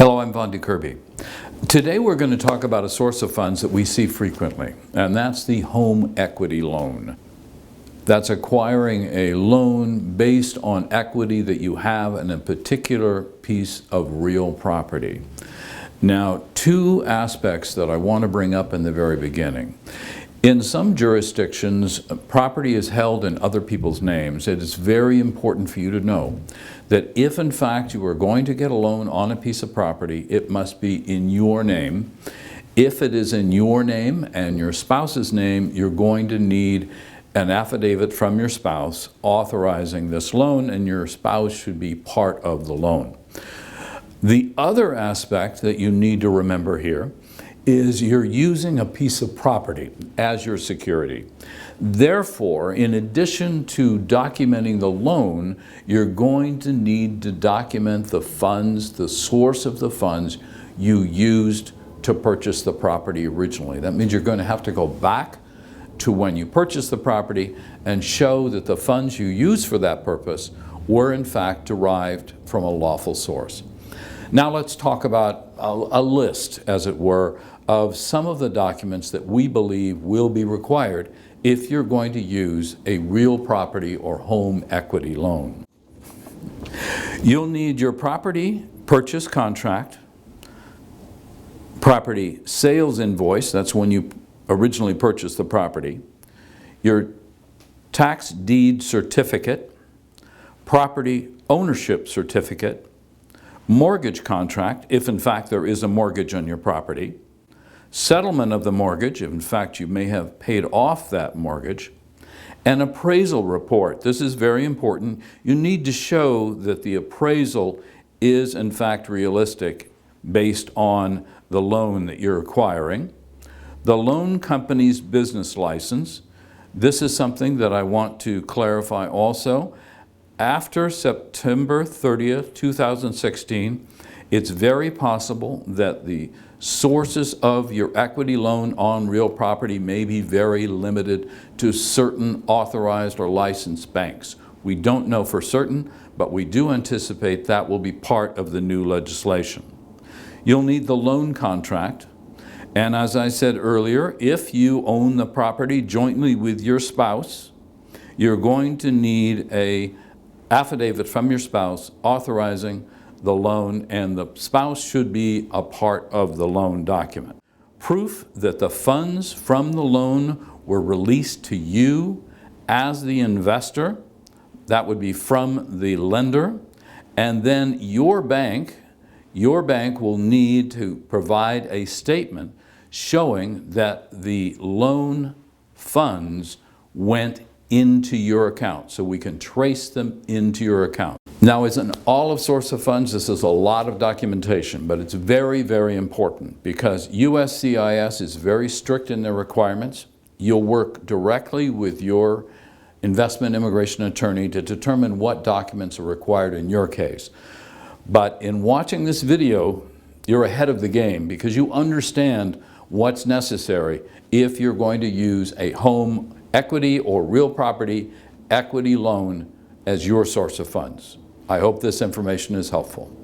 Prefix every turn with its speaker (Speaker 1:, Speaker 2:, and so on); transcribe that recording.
Speaker 1: Hello, I'm Vaughan Kirby. Today we're going to talk about a source of funds that we see frequently, and that's the home equity loan. That's acquiring a loan based on equity that you have in a particular piece of real property. Now, two aspects that I want to bring up in the very beginning. In some jurisdictions, property is held in other people's names. It is very important for you to know that if in fact you are going to get a loan on a piece of property, it must be in your name. If it is in your name and your spouse's name, you're going to need an affidavit from your spouse authorizing this loan, and your spouse should be part of the loan. The other aspect that you need to remember here is you're using a piece of property as your security. Therefore, in addition to documenting the loan, you're going to need to document the funds, the source of the funds you used to purchase the property originally. That means you're going to have to go back to when you purchased the property and show that the funds you used for that purpose were in fact derived from a lawful source. Now let's talk about a list, as it were, of some of the documents that we believe will be required if you're going to use a real property or home equity loan. You'll need your property purchase contract, property sales invoice, that's when you originally purchased the property, your tax deed certificate, property ownership certificate, mortgage contract, if in fact there is a mortgage on your property, settlement of the mortgage, if in fact you may have paid off that mortgage, an appraisal report. This is very important. You need to show that the appraisal is in fact realistic based on the loan that you're acquiring. The loan company's business license. This is something that I want to clarify also. After September 30th, 2016, it's very possible that the sources of your equity loan on real property may be very limited to certain authorized or licensed banks. We don't know for certain, but we do anticipate that will be part of the new legislation. You'll need the loan contract. And as I said earlier, if you own the property jointly with your spouse, you're going to need an affidavit from your spouse authorizing the loan, and the spouse should be a part of the loan document. Proof that the funds from the loan were released to you as the investor, that would be from the lender, and then your bank will need to provide a statement showing that the loan funds went into your account, so we can trace them into your account. Now, as an olive source of funds, this is a lot of documentation, but it's very, very important because USCIS is very strict in their requirements. You'll work directly with your investment immigration attorney to determine what documents are required in your case. But in watching this video, you're ahead of the game because you understand what's necessary if you're going to use a home equity or real property equity loan as your source of funds. I hope this information is helpful.